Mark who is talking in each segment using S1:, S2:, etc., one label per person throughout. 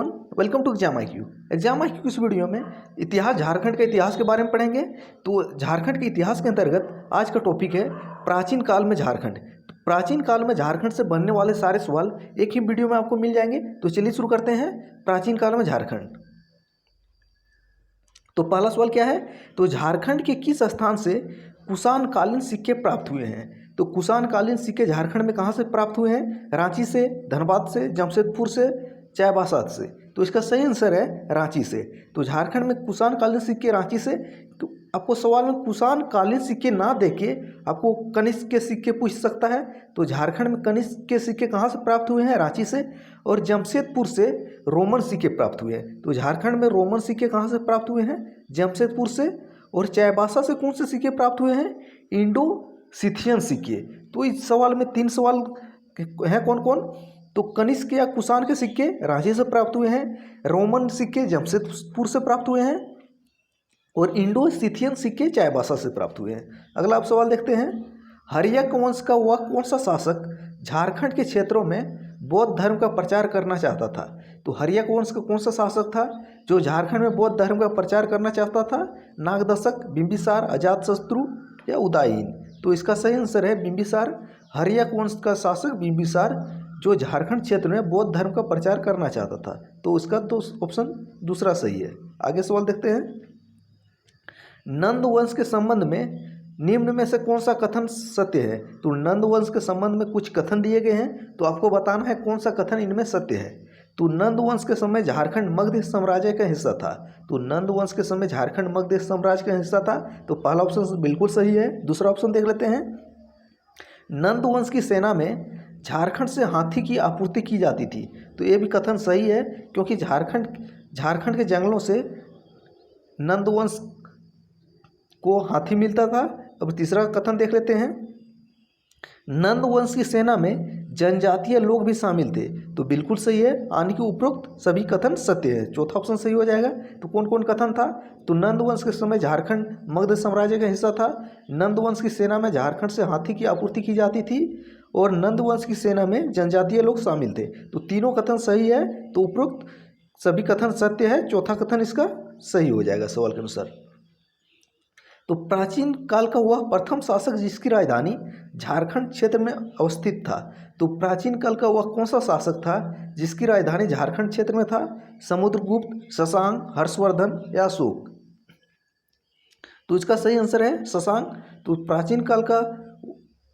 S1: Everyone, welcome to exam IQ। Exam IQ की इस video में इतिहास, झारखंड के इतिहास के बारे में पढ़ेंगे। तो झारखंड के इतिहास के अंतर्गत आज का टॉपिक है प्राचीन काल में झारखंड। प्राचीन काल में झारखंड से बनने वाले सारे सवाल एक ही वीडियो में आपको मिल जाएंगे। तो चलिए शुरू करते हैं। प्राचीन काल में झारखंड। तो पहला सवाल क्या है? तो झारखंड के किस स्थान से कुषाण कालीन सिक्के प्राप्त हुए हैं? तो कुषाण कालीन सिक्के झारखंड में कहाँ से प्राप्त हुए हैं? रांची से, धनबाद से, जमशेदपुर से, चाईबासा से। तो इसका सही आंसर है रांची से। तो झारखंड में कुषाण कालीन सिक्के रांची से। तो आपको सवाल में कुषाण कालीन सिक्के ना देके आपको कनिष्क के सिक्के पूछ सकता है। तो झारखंड में कनिष्क के सिक्के कहाँ से प्राप्त हुए हैं? रांची से। और जमशेदपुर से रोमन सिक्के प्राप्त हुए हैं। तो झारखंड में रोमन सिक्के कहाँ से प्राप्त हुए हैं? जमशेदपुर से। और चाईबासा से कौन से सिक्के प्राप्त हुए हैं? इंडो सिथियन सिक्के। तो इस सवाल में 3 सवाल हैं, कौन कौन? तो कनिष्क या कुषाण के सिक्के रांची से प्राप्त हुए हैं, रोमन सिक्के जमशेदपुर से प्राप्त हुए हैं, और इंडो सिथियन सिक्के चाईबासा से प्राप्त हुए हैं। अगला आप सवाल देखते हैं। हर्यक वंश का वह कौन सा शासक झारखंड के क्षेत्रों में बौद्ध धर्म का प्रचार करना चाहता था? तो हर्यक वंश का कौन सा शासक था जो झारखंड में बौद्ध धर्म का प्रचार करना चाहता था? नागदशक, बिंबिसार, अजातशत्रु या उदयन? तो इसका सही आंसर है बिंबिसार। हर्यक वंश का शासक बिंबिसार, जो झारखंड क्षेत्र में बौद्ध धर्म का प्रचार करना चाहता था। तो इसका तो ऑप्शन दूसरा सही है। आगे सवाल देखते हैं। नंद वंश के संबंध में निम्न में से कौन सा कथन सत्य है? तो नंद वंश के संबंध में कुछ कथन दिए गए हैं, तो आपको बताना है कौन सा कथन इनमें सत्य है। तो नंद वंश के समय झारखंड मगध साम्राज्य का हिस्सा था। तो नंद वंश के समय झारखंड मगध साम्राज्य का हिस्सा था। तो पहला ऑप्शन बिल्कुल सही है। दूसरा ऑप्शन देख लेते हैं। नंद वंश की सेना में झारखंड से हाथी की आपूर्ति की जाती थी। तो ये भी कथन सही है, क्योंकि झारखंड के जंगलों से नंद वंश को हाथी मिलता था। अब तीसरा कथन देख लेते हैं। नंद वंश की सेना में जनजातीय लोग भी शामिल थे। तो बिल्कुल सही है, यानी कि उपरोक्त सभी कथन सत्य है। चौथा ऑप्शन सही हो जाएगा। तो कौन कौन कथन था? तो नंद वंश के समय झारखंड मगध साम्राज्य का हिस्सा था, नंद वंश की सेना में झारखंड से हाथी की आपूर्ति की जाती थी, और नंद वंश की सेना में जनजातीय लोग शामिल थे। तो तीनों कथन सही है। तो उपरोक्त सभी कथन सत्य है। चौथा कथन इसका सही हो जाएगा सवाल के अनुसार। तो प्राचीन काल का वह प्रथम शासक जिसकी राजधानी झारखंड क्षेत्र में अवस्थित था। तो प्राचीन काल का वह कौन सा शासक था जिसकी राजधानी झारखंड क्षेत्र में था? समुद्रगुप्त, शशांक, हर्षवर्धन या अशोक? तो इसका सही आंसर है शशांक। तो प्राचीन काल का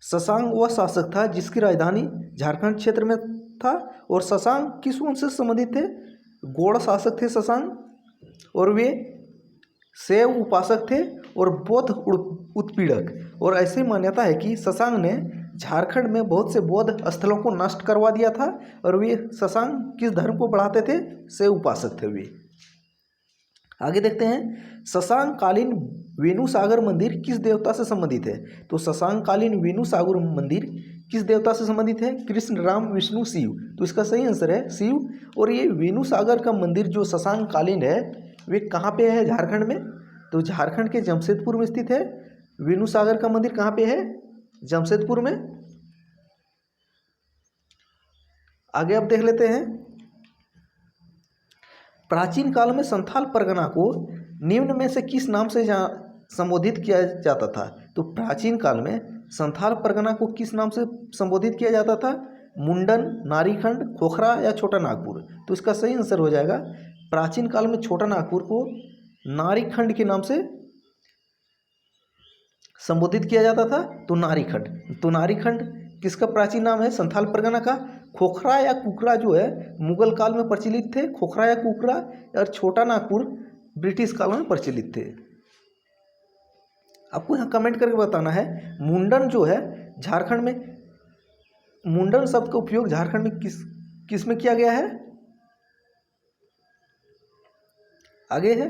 S1: शशांक वह शासक था जिसकी राजधानी झारखंड क्षेत्र में था। और शशांक किस वंश से संबंधित थे? गौड़ शासक थे शशांक, और वे शैव उपासक थे और बौद्ध उत्पीड़क। और ऐसी मान्यता है कि शशांक ने झारखंड में बहुत से बौद्ध स्थलों को नष्ट करवा दिया था। और वे शशांक किस धर्म को बढ़ाते थे? शैव उपासक थे वे। आगे देखते हैं। शशांक कालीन वेणु सागर मंदिर किस देवता से संबंधित है? तो शशांक कालीन वेणु सागर मंदिर किस देवता से संबंधित है? कृष्ण, राम, विष्णु, शिव? तो इसका सही आंसर है शिव। और ये वेणु सागर का मंदिर जो शशांक कालीन है, वे कहाँ पे है झारखंड में? तो झारखंड के जमशेदपुर में स्थित है। वेणु सागर का मंदिर कहाँ पे है? जमशेदपुर में। आगे अब देख लेते हैं। प्राचीन काल में संथाल परगना को निम्न में से किस नाम से संबोधित किया जाता था? तो प्राचीन काल में संथाल परगना को किस नाम से संबोधित किया जाता था? मुंडन, नारीखंड, खोखरा या छोटा नागपुर? तो इसका सही आंसर हो जाएगा प्राचीन काल में छोटा नागपुर को नारीखंड के नाम से संबोधित किया जाता था। तो नारीखंड। तो नारीखंड किसका प्राचीन नाम है? संथाल परगना का। खोखरा या कुकरा जो है मुगल काल में प्रचलित थे, खोखरा या कुकरा। और छोटा नागपुर ब्रिटिश काल में प्रचलित थे। आपको यहाँ कमेंट करके बताना है मुंडन जो है झारखंड में, मुंडन शब्द का उपयोग झारखंड में किस में किया गया है? आगे है।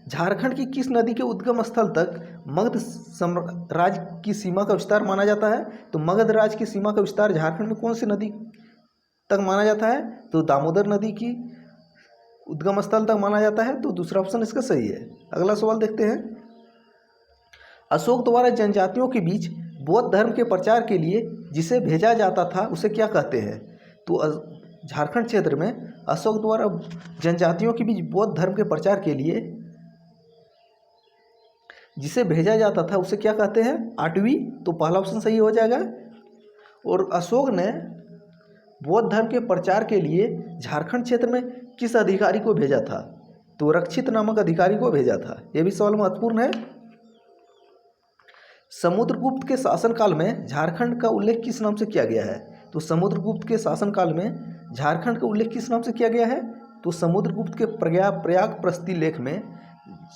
S1: झारखंड की किस नदी के उद्गम स्थल तक मगध साम्राज्य की सीमा का विस्तार माना जाता है? तो मगध राज्य की सीमा का विस्तार झारखंड में कौन सी नदी तक माना जाता है? तो दामोदर नदी की उद्गम स्थल तक माना जाता है। तो दूसरा ऑप्शन इसका सही है। अगला सवाल देखते हैं। अशोक द्वारा जनजातियों के बीच बौद्ध धर्म के प्रचार के लिए जिसे भेजा जाता था उसे क्या कहते हैं? तो झारखंड क्षेत्र में अशोक द्वारा जनजातियों के बीच बौद्ध धर्म के प्रचार के लिए जिसे भेजा जाता था उसे क्या कहते हैं? आठवीं। तो पहला ऑप्शन सही हो जाएगा। और अशोक ने बौद्ध धर्म के प्रचार के लिए झारखंड क्षेत्र में किस अधिकारी को भेजा था? तो रक्षित नामक अधिकारी को भेजा था। यह भी सवाल महत्वपूर्ण है। समुद्रगुप्त के शासनकाल में झारखंड का उल्लेख किस नाम से किया गया है? तो समुद्रगुप्त के शासनकाल में झारखंड का उल्लेख किस नाम से किया गया है? तो समुद्रगुप्त के प्रयाग प्रस्ती लेख में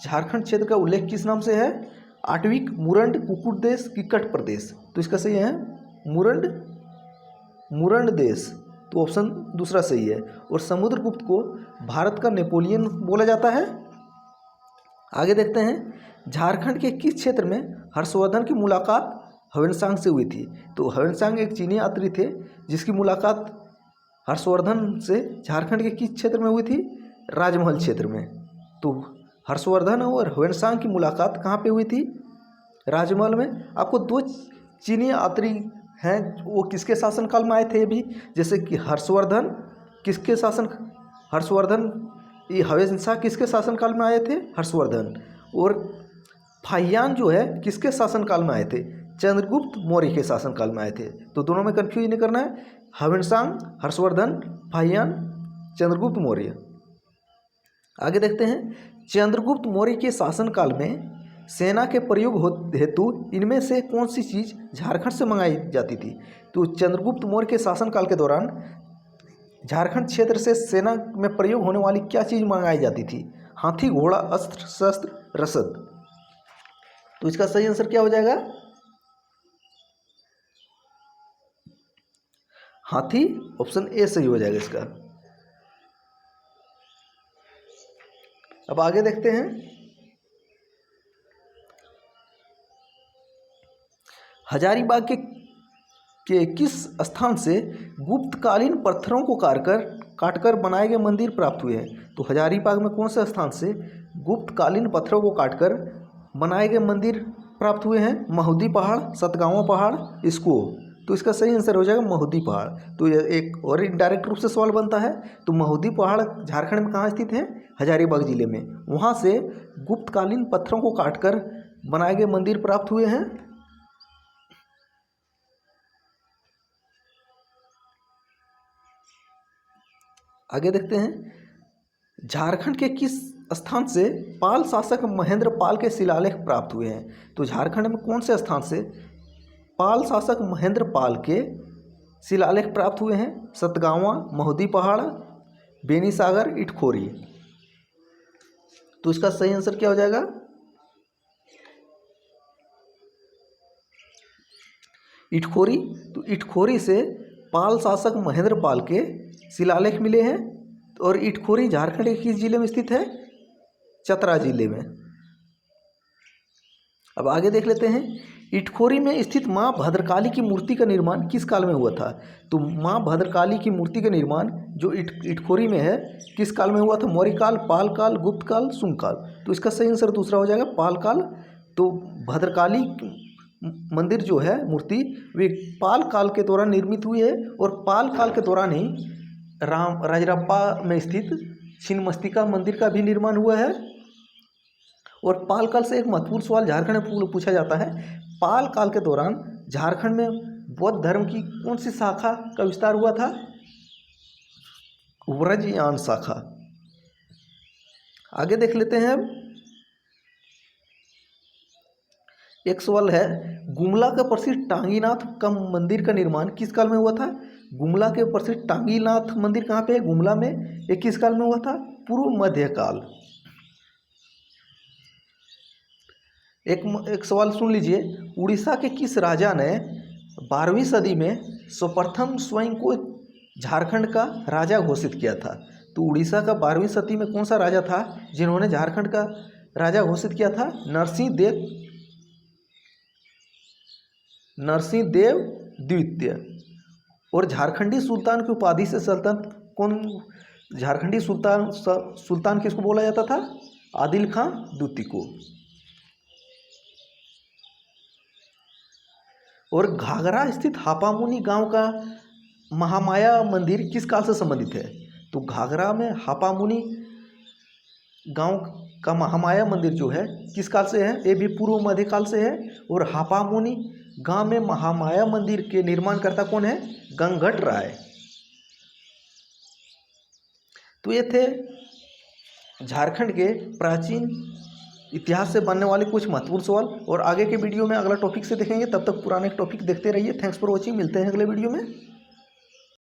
S1: झारखंड क्षेत्र का उल्लेख किस नाम से है? आटविक, मुरंड, कुकुट देश, किक्कट प्रदेश। तो इसका सही है मुरंड देश। तो ऑप्शन दूसरा सही है। और समुद्रगुप्त को भारत का नेपोलियन बोला जाता है। आगे देखते हैं, झारखंड के किस क्षेत्र में हर्षवर्धन की मुलाकात ह्वेनसांग से हुई थी? तो ह्वेनसांग एक चीनी यात्री थे जिसकी मुलाकात हर्षवर्धन से झारखंड के किस क्षेत्र में हुई थी? राजमहल क्षेत्र में। तो हर्षवर्धन और ह्वेनसांग की मुलाकात कहाँ पे हुई थी? राजमहल में। आपको दो चीनी यात्री हैं, वो किसके शासनकाल में आए थे भी? जैसे कि हर्षवर्धन ये ह्वेनसांग किसके शासनकाल में आए थे? हर्षवर्धन। और फाहियान जो है किसके शासनकाल में आए थे? चंद्रगुप्त मौर्य के शासनकाल में आए थे। तो दोनों में कन्फ्यूज नहीं करना है। ह्वेनसांग, हर्षवर्धन, फाहियान, चंद्रगुप्त मौर्य। आगे देखते हैं, चंद्रगुप्त मौर्य के शासनकाल में सेना के प्रयोग हेतु इनमें से कौन सी चीज़ झारखंड से मंगाई जाती थी? तो चंद्रगुप्त मौर्य के शासनकाल के दौरान झारखंड क्षेत्र से सेना में प्रयोग होने वाली क्या चीज़ मंगाई जाती थी? हाथी, घोड़ा, अस्त्र शस्त्र, रसद। तो इसका सही आंसर क्या हो जाएगा? हाथी। ऑप्शन ए सही हो जाएगा इसका। अब आगे देखते हैं, हजारीबाग के किस स्थान से गुप्तकालीन पत्थरों को काटकर बनाए गए मंदिर प्राप्त हुए हैं? तो हजारीबाग में कौन से स्थान से गुप्तकालीन पत्थरों को काटकर बनाए गए मंदिर प्राप्त हुए हैं? महुदी पहाड़, सतगावा पहाड़, इसको। तो इसका सही आंसर हो जाएगा महुदी पहाड़। तो यह एक और इनडायरेक्ट रूप से सवाल बनता है। तो महुदी पहाड़ झारखंड में कहाँ स्थित है? हजारीबाग जिले में। वहाँ से गुप्तकालीन पत्थरों को काटकर बनाए गए मंदिर प्राप्त हुए हैं। आगे देखते हैं, झारखंड के किस स्थान से पाल शासक महेंद्र पाल के शिलालेख प्राप्त हुए हैं? तो झारखंड में कौन से स्थान से पाल शासक महेंद्र पाल के शिलालेख प्राप्त हुए हैं? सतगावा, महुदी पहाड़, बेनीसागर, इटखोरी। तो इसका सही आंसर क्या हो जाएगा? इटखोरी। तो इटखोरी से पाल शासक महेंद्र पाल के शिलालेख मिले हैं। और इटखोरी झारखंड के किस जिले में स्थित है? चतरा जिले में। अब आगे देख लेते हैं, इटखोरी में स्थित मां भद्रकाली की मूर्ति का निर्माण किस काल में हुआ था? तो मां भद्रकाली की मूर्ति का निर्माण जो इटखोरी में है किस काल में हुआ था? मौर्य काल, पाल काल, गुप्त काल, शुंग काल। तो इसका सही आंसर दूसरा हो जाएगा, पाल काल। तो भद्रकाली मंदिर जो है मूर्ति वे पाल काल के दौरान निर्मित हुई है। और पाल काल के दौरान ही राजरप्पा में स्थित छिन्नमस्तिका मंदिर का भी निर्माण हुआ है। और पाल काल से एक महत्वपूर्ण सवाल झारखंड में पूछा जाता है, पाल काल के दौरान झारखंड में बौद्ध धर्म की कौन सी शाखा का विस्तार हुआ था? व्रजयान शाखा। आगे देख लेते हैं, एक सवाल है, गुमला का प्रसिद्ध टांगीनाथ का मंदिर का निर्माण किस काल में हुआ था? गुमला के प्रसिद्ध टांगीनाथ मंदिर कहाँ पे है? गुमला में। ये किस काल में हुआ था? पूर्व मध्यकाल। एक सवाल सुन लीजिए, उड़ीसा के किस राजा ने 12वीं सदी में सर्वप्रथम स्वयं को झारखंड का राजा घोषित किया था? तो उड़ीसा का 12वीं सदी में कौन सा राजा था जिन्होंने झारखंड का राजा घोषित किया था? नरसिंह देव द्वितीय। और झारखंडी सुल्तान की उपाधि से झारखंडी सुल्तान किसको बोला जाता था? आदिल खां द्वितीय को। और घाघरा स्थित हापामुनी गांव का महामाया मंदिर किस काल से संबंधित है? तो घाघरा में हापामुनि गांव का महामाया मंदिर जो है किस काल से है? ये भी पूर्व मध्यकाल से है। और हापामुनि गांव में महामाया मंदिर के निर्माणकर्ता कौन है? गंगघट राय। तो ये थे झारखंड के प्राचीन इतिहास से बनने वाले कुछ महत्वपूर्ण सवाल। और आगे के वीडियो में अगला टॉपिक से देखेंगे। तब तक पुराने टॉपिक देखते रहिए। Thanks for watching. मिलते हैं अगले वीडियो में।